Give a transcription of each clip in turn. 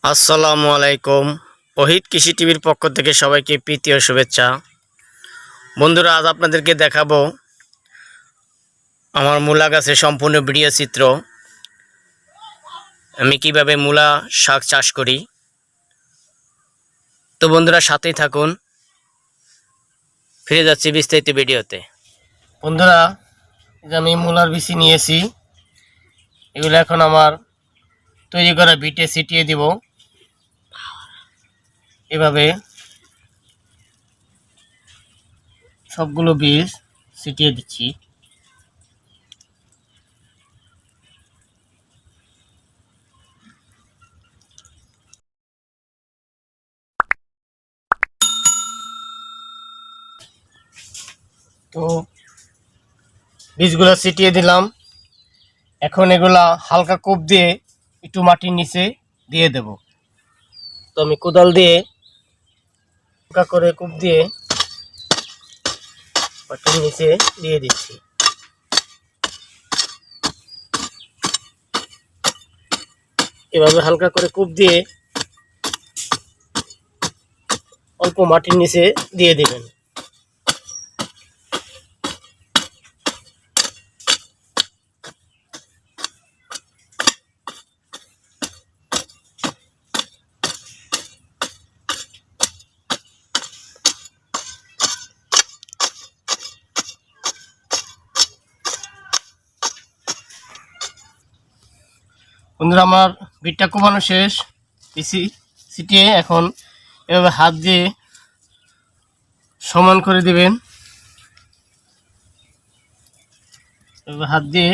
আসসালামু আলাইকুম। অহিদ কৃষি টিভির পক্ষ থেকে সবাইকে প্রীতি ও শুভেচ্ছা। বন্ধুরা, আজ আপনাদেরকে দেখাবো আমার মূলা গাছের সম্পূর্ণ ভিডিও চিত্র। আমি কিভাবে মূলা শাক চাষ করি। তো বন্ধুরা, সাথেই থাকুন। ফিরে যাচ্ছি বিস্তারিত ভিডিওতে। বন্ধুরা, আমি মূলার বিচি নিয়েছি। এগুলো এখন আমার তৈরি করা বিটে ছিটিয়ে দিব। এভাবে সবগুলো বীজ ছিটিয়ে দিচ্ছি। তো বীজগুলো ছিটিয়ে দিলাম। এখন এগুলা হালকা কোপ দিয়ে একটু মাটির নিচে দিয়ে দেব। তো আমি কোদাল দিয়ে হালকা করে কোপ দিয়ে মাটির নিচে দিয়ে দিচ্ছি। এভাবে হালকা করে কোপ দিয়ে অল্প মাটির নিচে দিয়ে দিবেন। বন্ধুরা, আমার বিটটা কোপানো শেষ। ছিটিয়ে এখন এভাবে হাত দিয়ে সমান করে দিবেন। এভাবে হাত দিয়ে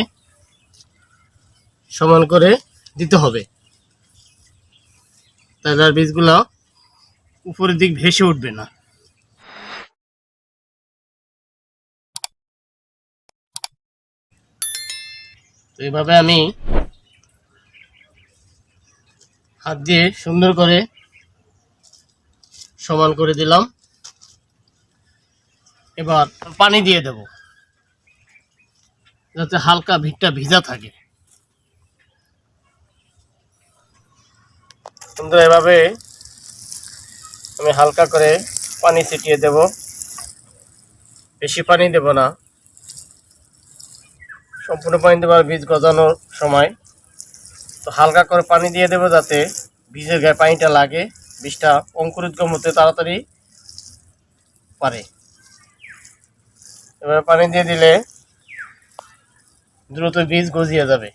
সমান করে দিতে হবে, তাহলে আর বীজগুলো উপরের দিক ভেসে উঠবে না। তো এভাবে আমি হাত দিয়ে সুন্দর করে সমান করে দিলাম। এবার পানি দিয়ে দেব, যাতে হালকা ভিতটা ভিজা থাকে। সুন্দর এভাবে আমি হালকা করে পানি ছিটিয়ে দেব, বেশি পানি দেব না। সম্পূর্ণ পানি দেবো বীজ গজানোর সময়। তো হালকা করে পানি দিয়ে দেব, যাতে বীজের গায়ে পানিটা লাগে, বীজটা অঙ্কুরোদ্গম হতে তাড়াতাড়ি পারে। এবার পানি দিয়ে দিলে দ্রুত বীজ গজিয়ে যাবে।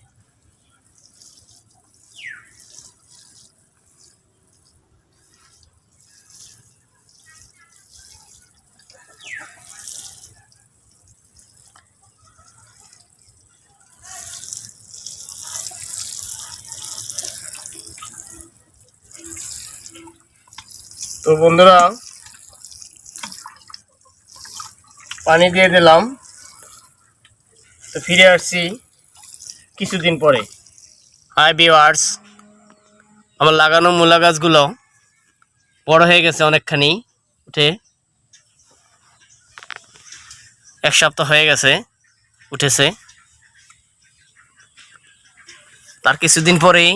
তো বন্ধুরা, পানি দিয়ে দিলাম। তো ফিরে আসছি কিছুদিন পরে। হাই ভিউয়ার্স, আমার লাগানো মূলা গাছগুলো বড় হয়ে গেছে অনেকখানি, উঠে 1 সপ্তাহ হয়ে গেছে উঠেছে। তার কিছুদিন পরেই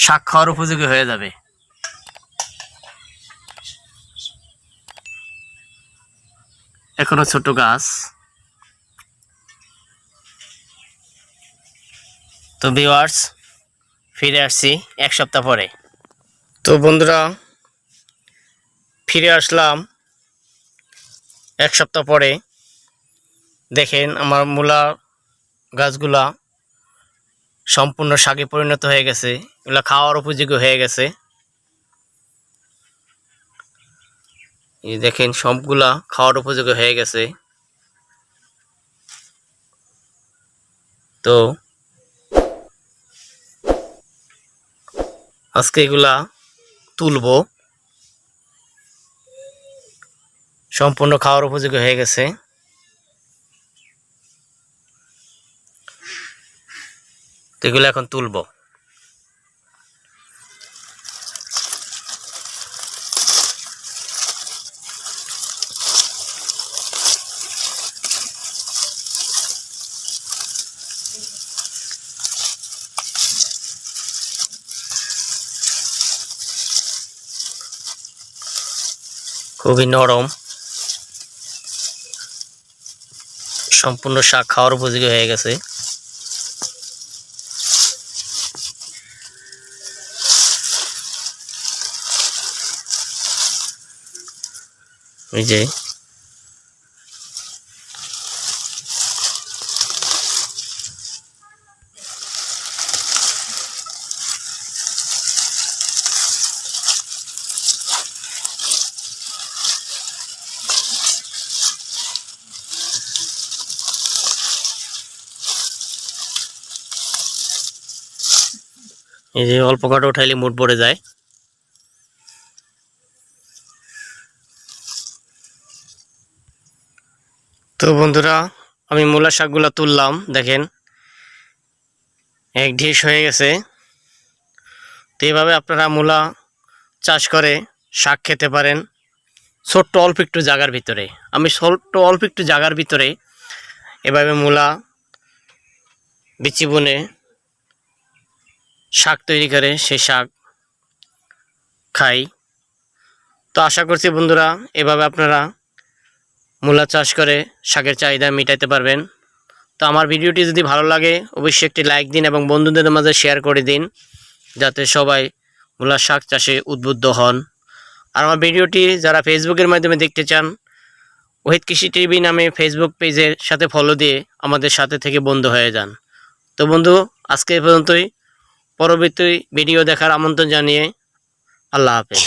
শাক খাওয়ার উপযোগী হয়ে যাবে। এখনো ছোট গাছ। তো ভিউয়ার্স, ফিরে আসছি 1 সপ্তাহ পরে। তো বন্ধুরা, ফিরে আসলাম 1 সপ্তাহ পরে। দেখেন আমার মূলা গাছগুলা সম্পূর্ণ শাকে পরিণত হয়ে গেছে। এগুলা খাওয়ার উপযোগী হয়ে গেছে। এই দেখেন, সবগুলা খাওয়ার উপযোগী হয়ে গেছে। তো আজকে এগুলা তুলবো, সম্পূর্ণ খাওয়ার উপযোগী হয়ে গেছে। তো এগুলো এখন তুলবো। খুবই নরম, সম্পূর্ণ শাক খাওয়ার উপযোগী হয়ে গেছে। এই যে অল্প কাটা উঠাইলে মুঠ ভরে যায়। তো বন্ধুরা, আমি মূলা শাকগুলো তুললাম, দেখেন এক ঢিস হয়ে গেছে। তো এইভাবে আপনারা মূলা চাষ করে শাক খেতে পারেন ছোট্ট অল্প একটু জায়গার ভিতরে। আমি ছোট্ট অল্প একটু জায়গার ভিতরে এভাবে মূলা বিচি বুনে শাক তৈরি করে সেই শাক খাই। তো আশা করছি বন্ধুরা এভাবে আপনারা মূলা চাষ করে শাকের চাহিদা মেটাতে পারবেন। তো আমার ভিডিওটি যদি ভালো লাগে অবশ্যই একটি লাইক দিন এবং বন্ধুদের মাঝে শেয়ার করে দিন, যাতে সবাই মূলা শাক চাষে উদ্বুদ্ধ হন। আর আমার ভিডিওটি যারা ফেসবুকের মাধ্যমে দেখতে চান, আহেদ কৃষি টিভি নামে ফেসবুক পেজের সাথে ফলো দিয়ে আমাদের সাথে থেকে বন্ধু হয়ে যান। তো বন্ধু, আজকে এ পর্যন্তই। পরবর্তী ভিডিও দেখার আমন্ত্রণ জানিয়ে আল্লাহ হাফেজ।